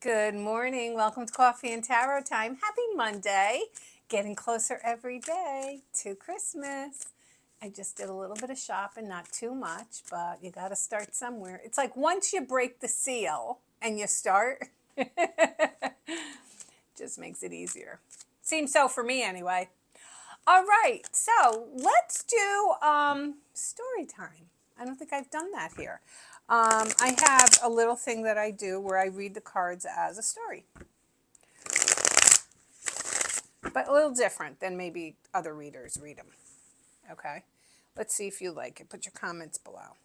Good morning. Welcome to Coffee and Tarot Time. Happy Monday. Getting closer every day to Christmas. I just did a little bit of shopping, not too much, but you got to start somewhere. It's like once you break the seal and you start, just makes it easier. Seems so for me anyway. All right, so let's do story time. I don't think I've done that here. I have a little thing that I do where I read the cards as a story, but a little different than maybe other readers read them. Okay, let's see if you like it. Put your comments below.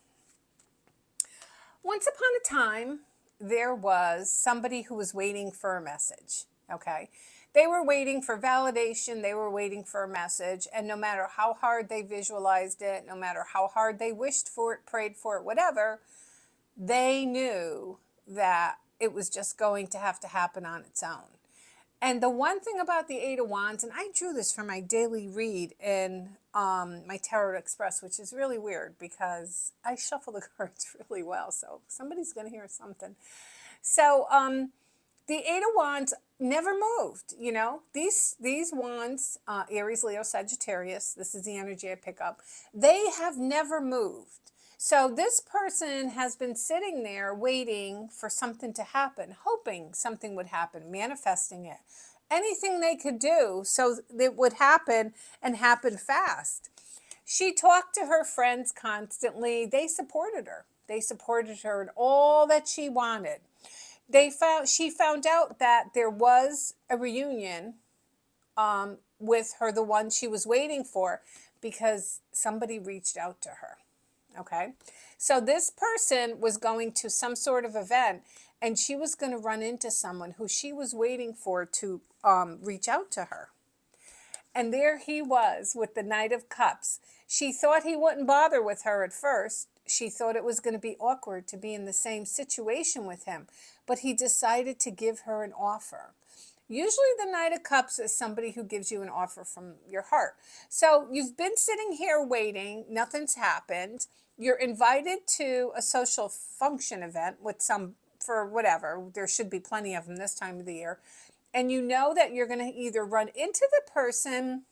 Once upon a time, there was somebody who was waiting for a message. Okay, they were waiting for validation, they were waiting for a message, and no matter how hard they visualized it, no matter how hard they wished for it, prayed for it, whatever, they knew that it was just going to have to happen on its own. And the one thing about the Eight of Wands, and I drew this for my daily read in my Tarot Express, which is really weird because I shuffle the cards really well, so somebody's going to hear something. So the Eight of Wands never moved. You know, these wands, Aries, Leo, Sagittarius, this is the energy I pick up, they have never moved. So this person has been sitting there waiting for something to happen, hoping something would happen, manifesting it. Anything they could do so it would happen and happen fast. She talked to her friends constantly. They supported her. They supported her in all that she wanted. She found out that there was a reunion with her, the one she was waiting for, because somebody reached out to her. Okay, so this person was going to some sort of event, and she was going to run into someone who she was waiting for to reach out to her. And there he was with the Knight of Cups. She thought he wouldn't bother with her at first. She thought it was going to be awkward to be in the same situation with him, but he decided to give her an offer. Usually the Knight of Cups is somebody who gives you an offer from your heart. So you've been sitting here waiting, nothing's happened. You're invited to a social function event with some, for whatever, there should be plenty of them this time of the year. And you know that you're going to either run into the person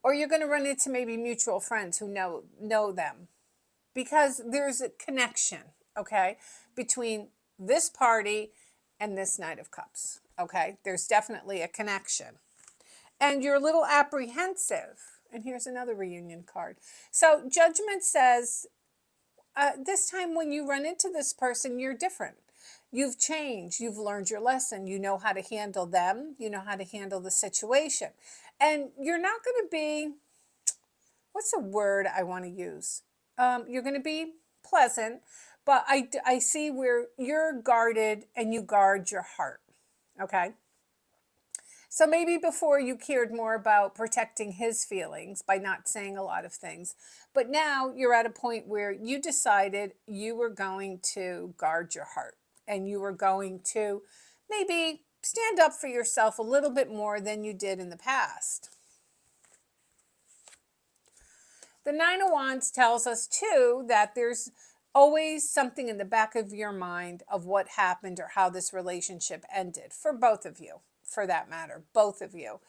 or you're going to run into maybe mutual friends who know them. Because there's a connection, okay, between this party and this Knight of Cups. Okay, there's definitely a connection. And you're a little apprehensive. And here's another reunion card. So Judgment says, this time when you run into this person, you're different. You've changed. You've learned your lesson. You know how to handle them. You know how to handle the situation. And you're not going to be, what's a word I want to use? You're going to be pleasant, but I see where you're guarded and you guard your heart. Okay. So maybe before you cared more about protecting his feelings by not saying a lot of things, but now you're at a point where you decided you were going to guard your heart and you were going to maybe stand up for yourself a little bit more than you did in the past. The Nine of Wands tells us too that there's always something in the back of your mind of what happened or how this relationship ended for both of you, for that matter, both of you.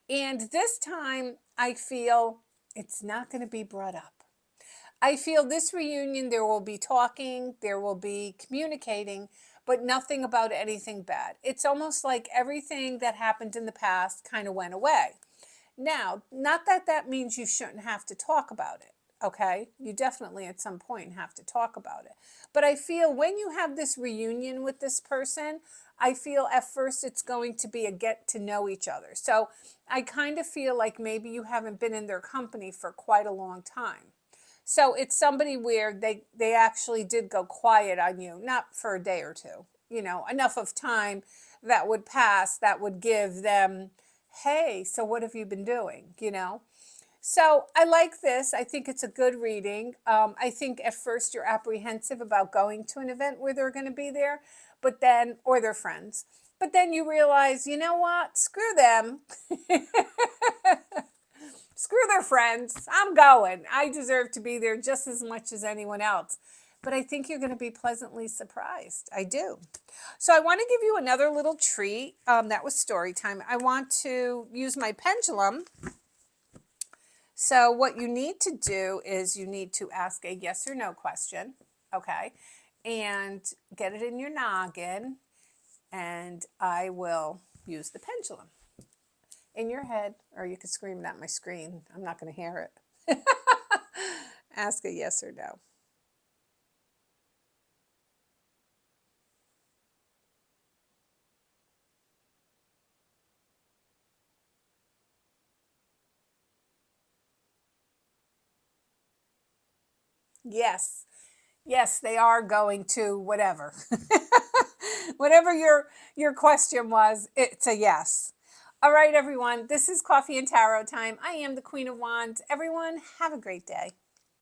And this time I feel it's not going to be brought up. I feel this reunion, there will be talking, there will be communicating, but nothing about anything bad. It's almost like everything that happened in the past kind of went away. Now, not that that means you shouldn't have to talk about it, okay? You definitely at some point have to talk about it. But I feel when you have this reunion with this person, I feel at first it's going to be a get to know each other. So I kind of feel like maybe you haven't been in their company for quite a long time. So it's somebody where they actually did go quiet on you, not for a day or two, you know, enough of time that would pass that would give them, hey, so what have you been doing, you know? So I like this. I think it's a good reading. I think at first you're apprehensive about going to an event where they're going to be there, but then, or their friends. But then you realize, you know what? Screw them. Screw their friends. I'm going. I deserve to be there just as much as anyone else. but I think you're going to be pleasantly surprised. I do. So I want to give you another little treat. That was story time. I want to use my pendulum. So what you need to do is you need to ask a yes or no question, okay? And get it in your noggin, and I will use the pendulum in your head, or you could scream it at my screen. I'm not going to hear it. Ask a yes or no. Yes. Yes, they are going to whatever. Whatever your question was, it's a yes. All right, everyone. This is Coffee and Tarot time. I am the Queen of Wands. Everyone, have a great day.